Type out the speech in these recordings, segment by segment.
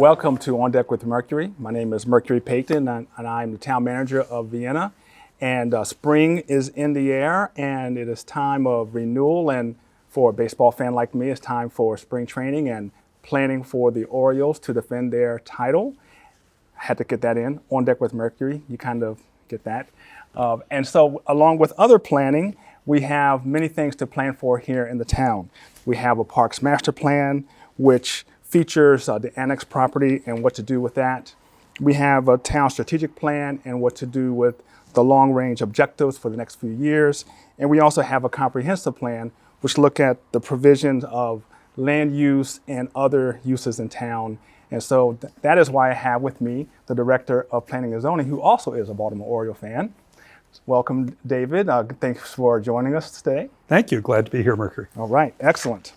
welcome to On Deck with Mercury. My name is Mercury Payton, and I'm the town manager of Vienna. And spring is in the air, and it is time of renewal. And for a baseball fan like me, it's time for spring training and planning for the Orioles to defend their title. I had to get that in. On Deck with Mercury, you kind of get that. And so along with other planning, we have many things to plan for here in the town. We have a Parks Master Plan, which features the annex property and what to do with that. We have a town strategic plan and what to do with the long-range objectives for the next few years. And we also have a comprehensive plan, which look at the provisions of land use and other uses in town. And so that is why I have with me the Director of Planning and Zoning, who also is a Baltimore Oriole fan. Welcome, David. Thanks for joining us today. Thank you. Glad to be here, Mercury. All right. Excellent.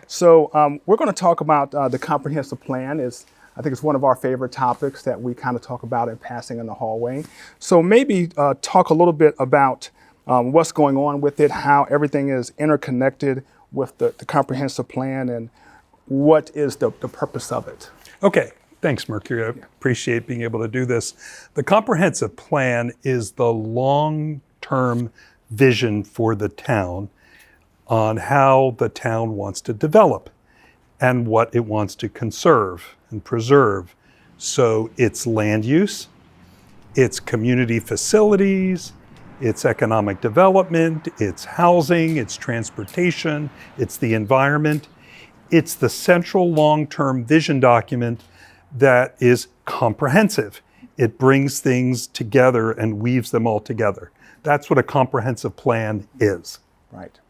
So we're going to talk about the comprehensive plan. I think it's one of our favorite topics that we kind of talk about in passing in the hallway. So maybe talk a little bit about what's going on with it, how everything is interconnected with the comprehensive plan, and what is the purpose of it. Okay. Thanks, Mercury. I appreciate being able to do this. The comprehensive plan is the long-term vision for the town on how the town wants to develop and what it wants to conserve and preserve. So it's land use, it's community facilities, it's economic development, it's housing, it's transportation, it's the environment. It's the central long-term vision document that is comprehensive. It brings things together and weaves them all together. That's what a comprehensive plan is.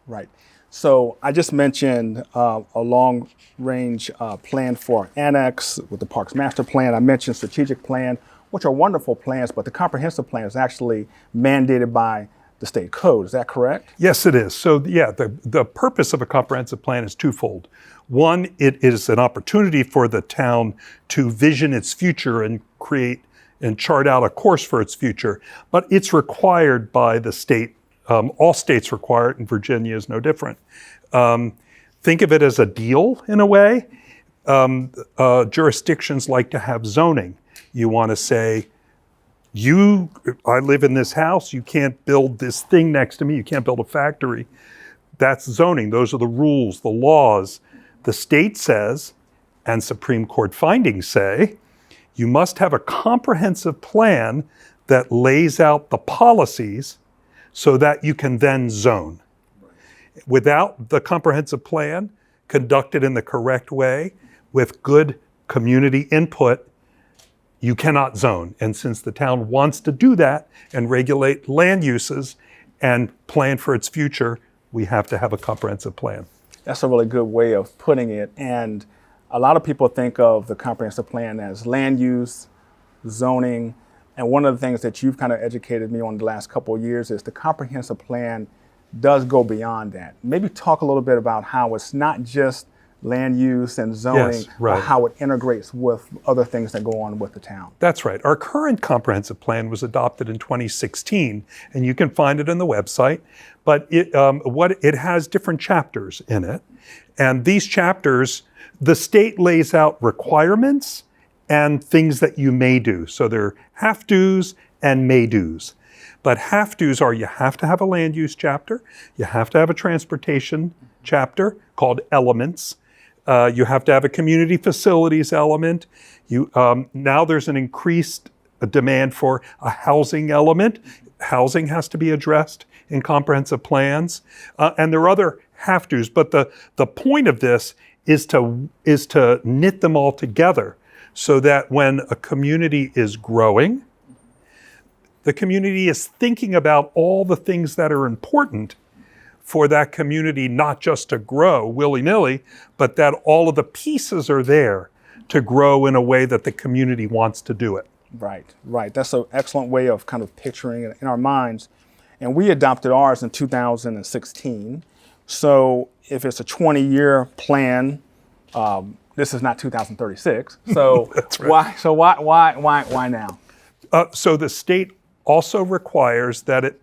Right. So I just mentioned a long-range plan for annex with the Parks Master Plan. I mentioned strategic plan, which are wonderful plans, but the comprehensive plan is actually mandated by the state code. Is that correct? Yes, it is. So yeah, the purpose of a comprehensive plan is twofold. One, it is an opportunity for the town to vision its future and create and chart out a course for its future, but it's required by the state. All states require it, and Virginia is no different. Think of it as a deal in a way. Jurisdictions like to have zoning. You want to say, I live in this house, you can't build this thing next to me, you can't build a factory. That's zoning. Those are the rules, the laws. The state says, and Supreme Court findings say, you must have a comprehensive plan that lays out the policies so that you can then zone. Without the comprehensive plan, conducted in the correct way, with good community input, you cannot zone. And since the town wants to do that and regulate land uses and plan for its future, we have to have a comprehensive plan. That's a really good way of putting it. And a lot of people think of the comprehensive plan as land use, zoning, and one of the things that you've kind of educated me on the last couple of years is the comprehensive plan does go beyond that. Maybe talk a little bit about how it's not just land use and zoning, yes, right. But how it integrates with other things that go on with the town. That's right. Our current comprehensive plan was adopted in 2016, and you can find it on the website. But it has different chapters in it. And these chapters, the state lays out requirements and things that you may do. So there are have-dos and may-dos. But have-dos are you have to have a land use chapter, you have to have a transportation chapter called elements, you have to have a community facilities element. Now there's an increased demand for a housing element. Housing has to be addressed in comprehensive plans. And there are other have-tos, but the point of this is to knit them all together so that when a community is growing, the community is thinking about all the things that are important for that community, not just to grow willy-nilly, but that all of the pieces are there to grow in a way that the community wants to do it. Right. That's an excellent way of kind of picturing it in our minds. And we adopted ours in 2016. So if it's a 20-year plan, this is not 2036. So that's right. Why now? So the state also requires that it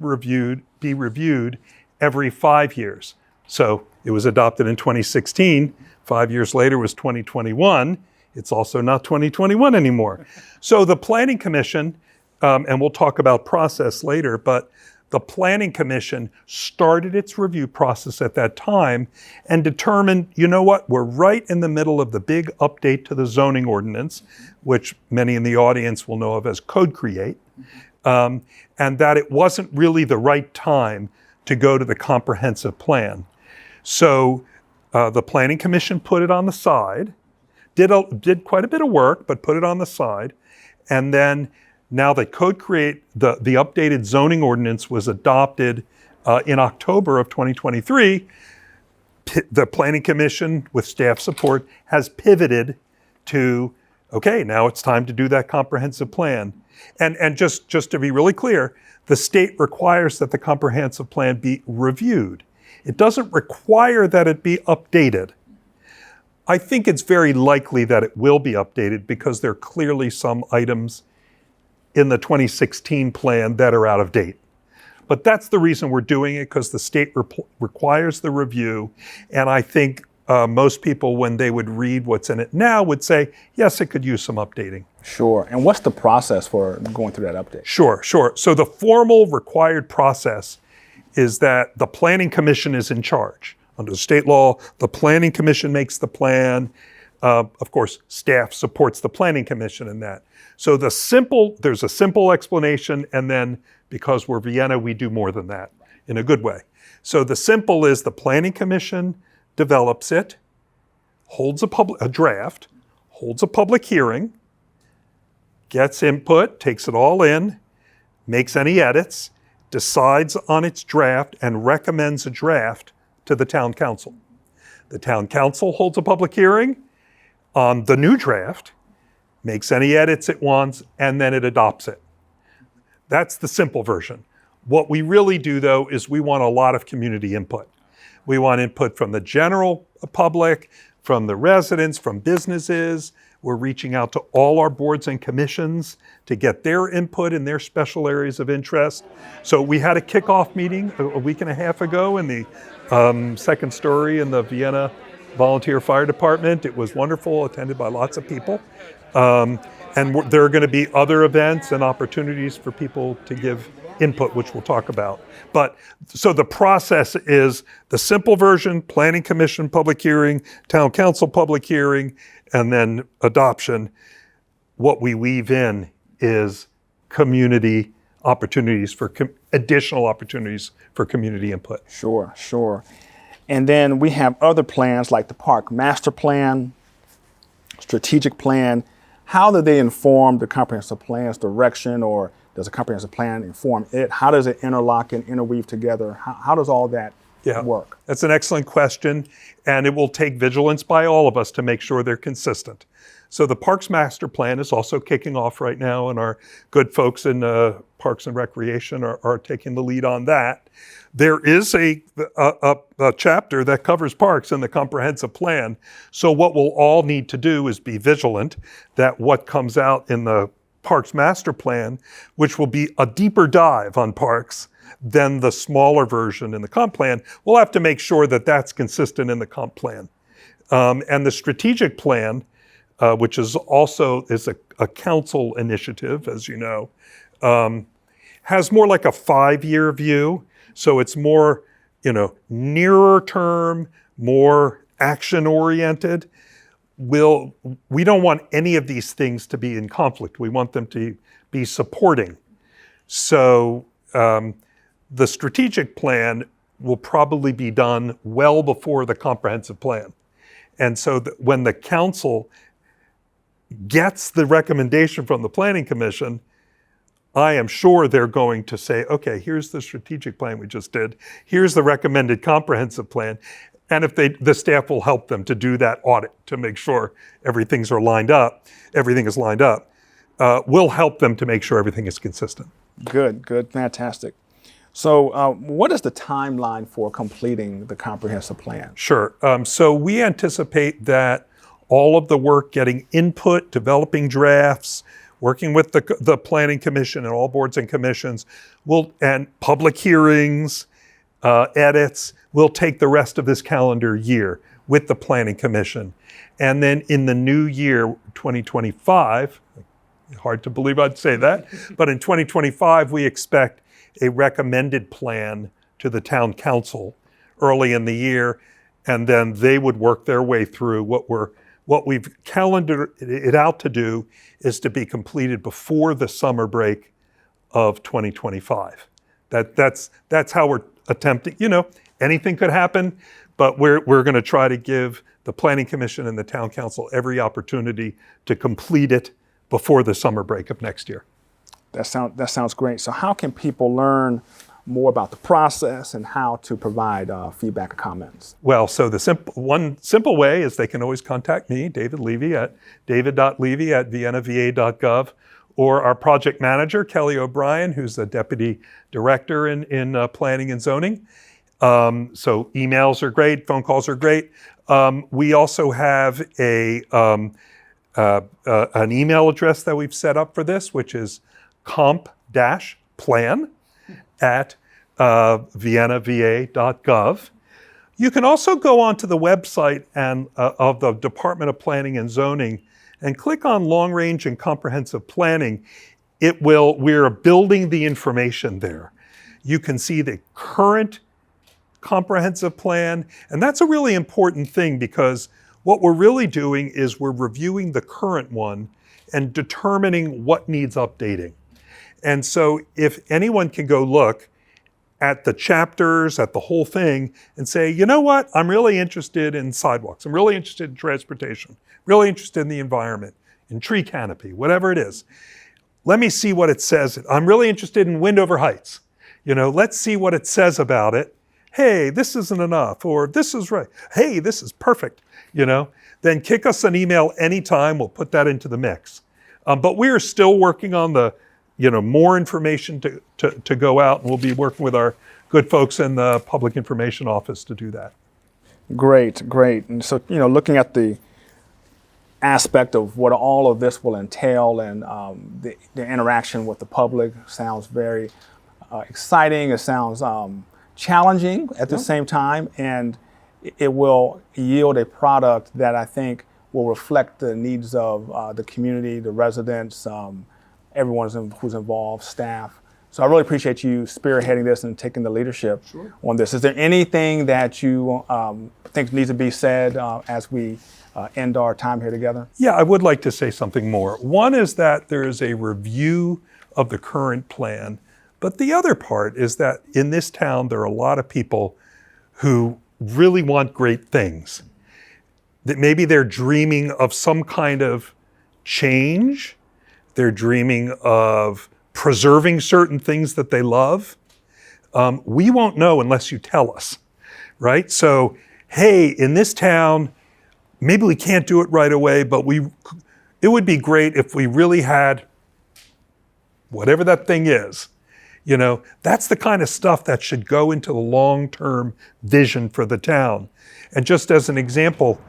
be reviewed every 5 years. So it was adopted in 2016. 5 years later was 2021. It's also not 2021 anymore. So the Planning Commission, and we'll talk about process later, but the Planning Commission started its review process at that time and determined, you know what, we're right in the middle of the big update to the zoning ordinance, which many in the audience will know of as Code Create, and that it wasn't really the right time to go to the comprehensive plan. So the Planning Commission put it on the side, did quite a bit of work, but put it on the side, and then now that Code Create, the updated zoning ordinance was adopted in October of 2023, the Planning Commission, with staff support, has pivoted to, okay, now it's time to do that comprehensive plan. And just to be really clear, the state requires that the comprehensive plan be reviewed. It doesn't require that it be updated. I think it's very likely that it will be updated because there are clearly some items in the 2016 plan that are out of date. But that's the reason we're doing it, because the state requires the review. And I think most people, when they would read what's in it now, would say, yes, it could use some updating. Sure. And what's the process for going through that update? Sure. So the formal required process is that the Planning Commission is in charge. Under the state law, the Planning Commission makes the plan. Of course, staff supports the Planning Commission in that. So there's a simple explanation, and then because we're Vienna, we do more than that in a good way. So the simple is the Planning Commission develops it, holds a draft, holds a public hearing, gets input, takes it all in, makes any edits, decides on its draft, and recommends a draft to the town council. The town council holds a public hearing on the new draft, makes any edits it wants, and then it adopts it. That's the simple version. What we really do, though, is we want a lot of community input. We want input from the general public, from the residents, from businesses. We're reaching out to all our boards and commissions to get their input in their special areas of interest. So we had a kickoff meeting a week and a half ago in the second story in the Vienna Volunteer Fire Department. It was wonderful, attended by lots of people. And there are going to be other events and opportunities for people to give input, which we'll talk about. But so the process is the simple version: Planning Commission public hearing, Town Council public hearing, and then adoption. What we weave in is community opportunities for additional opportunities for community input. Sure. And then we have other plans like the Park Master Plan, Strategic Plan. How do they inform the comprehensive plan's direction, or does a comprehensive plan inform it? How does it interlock and interweave together? How does all that work? That's an excellent question, and it will take vigilance by all of us to make sure they're consistent. So the Parks Master Plan is also kicking off right now, and our good folks in Parks and Recreation are taking the lead on that. There is a chapter that covers parks in the comprehensive plan. So what we'll all need to do is be vigilant that what comes out in the Parks Master Plan, which will be a deeper dive on parks than the smaller version in the comp plan, we'll have to make sure that that's consistent in the comp plan. And the strategic plan, which is also a council initiative, as you know, has more like a 5-year view. So it's more, nearer term, more action oriented. We don't want any of these things to be in conflict. We want them to be supporting. So the strategic plan will probably be done well before the comprehensive plan. And so when the council gets the recommendation from the Planning Commission, I am sure they're going to say, okay, here's the strategic plan we just did. Here's the recommended comprehensive plan. And if the staff will help them to do that audit to make sure everything is lined up, we'll help them to make sure everything is consistent. Good, fantastic. So what is the timeline for completing the comprehensive plan? Sure. So we anticipate that all of the work, getting input, developing drafts, working with the Planning Commission and all boards and commissions, and public hearings, edits, will take the rest of this calendar year. with the Planning Commission. And then in the new year, 2025, hard to believe I'd say that, but in 2025, we expect a recommended plan to the town council early in the year, and then they would work their way through what we've calendared it out to do is to be completed before the summer break of 2025. That's how we're attempting. Anything could happen, but we're going to try to give the Planning Commission and the Town Council every opportunity to complete it before the summer break of next year. That sounds great. So how can people learn more about the process and how to provide feedback or comments? Well, so one simple way is they can always contact me, David Levy, at david.levy@viennava.gov, or our project manager, Kelly O'Brien, who's the deputy director in planning and zoning. So emails are great, phone calls are great. We also have an email address that we've set up for this, which is comp-plan@viennava.gov. You can also go onto the website of the Department of Planning and Zoning and click on Long Range and Comprehensive Planning. We're building the information there. You can see the current comprehensive plan, and that's a really important thing because what we're really doing is we're reviewing the current one and determining what needs updating. And so if anyone can go look at the chapters, at the whole thing, and say, you know what, I'm really interested in sidewalks, I'm really interested in transportation, really interested in the environment, in tree canopy, whatever it is. Let me see what it says. I'm really interested in Windover Heights. Let's see what it says about it. Hey, this isn't enough, or this is right. Hey, this is perfect. Then kick us an email anytime. We'll put that into the mix. But we are still working on the, more information to go out, and we'll be working with our good folks in the Public Information Office to do that. Great. And so, looking at the aspect of what all of this will entail and the interaction with the public sounds very exciting. It sounds challenging at the same time, and it will yield a product that I think will reflect the needs of the community, the residents, everyone who's involved, staff. So I really appreciate you spearheading this and taking the leadership on this. Is there anything that you think needs to be said as we end our time here together? Yeah, I would like to say something more. One is that there is a review of the current plan, but the other part is that in this town, there are a lot of people who really want great things. That maybe they're dreaming of some kind of change. They're dreaming of preserving certain things that they love. We won't know unless you tell us, right? So, hey, in this town, maybe we can't do it right away, but it would be great if we really had whatever that thing is. That's the kind of stuff that should go into the long-term vision for the town. And just as an example,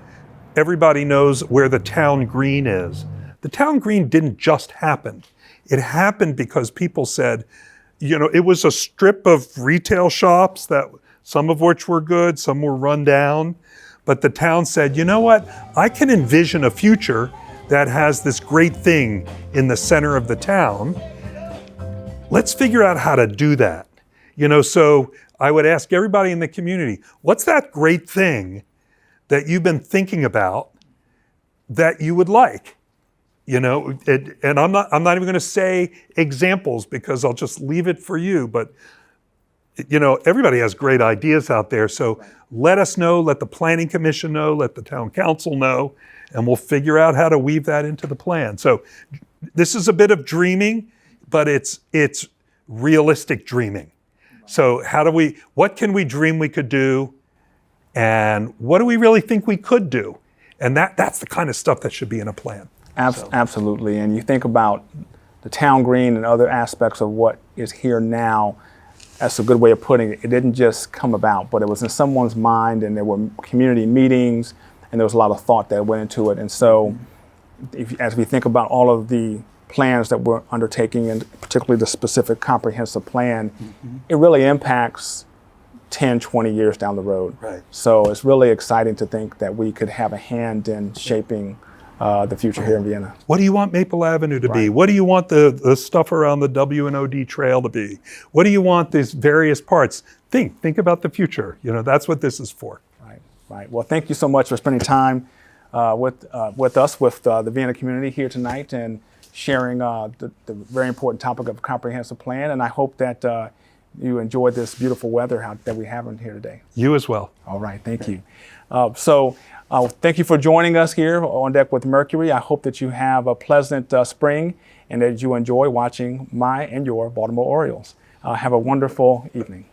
everybody knows where the town green is. The town green didn't just happen. It happened because people said, it was a strip of retail shops that some of which were good, some were run down. But the town said, you know what? I can envision a future that has this great thing in the center of the town. Let's figure out how to do that. So I would ask everybody in the community, what's that great thing that you've been thinking about that you would like? And I'm not even going to say examples because I'll just leave it for you. But, everybody has great ideas out there. So let us know, let the Planning Commission know, let the Town Council know, and we'll figure out how to weave that into the plan. So this is a bit of dreaming, but it's realistic dreaming. So what can we dream we could do? And what do we really think we could do? And that's the kind of stuff that should be in a plan. Absolutely. And you think about the town green and other aspects of what is here now, that's a good way of putting it. It didn't just come about, but it was in someone's mind, and there were community meetings, and there was a lot of thought that went into it. And so as we think about all of the plans that we're undertaking, and particularly the specific comprehensive plan, it really impacts 10, 20 years down the road. Right. So it's really exciting to think that we could have a hand in shaping the future here in Vienna. What do you want Maple Avenue to be? Right. What do you want the stuff around the W&OD trail to be? What do you want these various parts? Think about the future. You know, that's what this is for. Right, right. Well, thank you so much for spending time with us, with the Vienna community here tonight, and sharing the very important topic of comprehensive plan. And I hope that you enjoyed this beautiful weather that we have in here today. You as well. All right, thank you. Thank you for joining us here on Deck with Mercury. I hope that you have a pleasant spring and that you enjoy watching my and your Baltimore Orioles. Have a wonderful evening.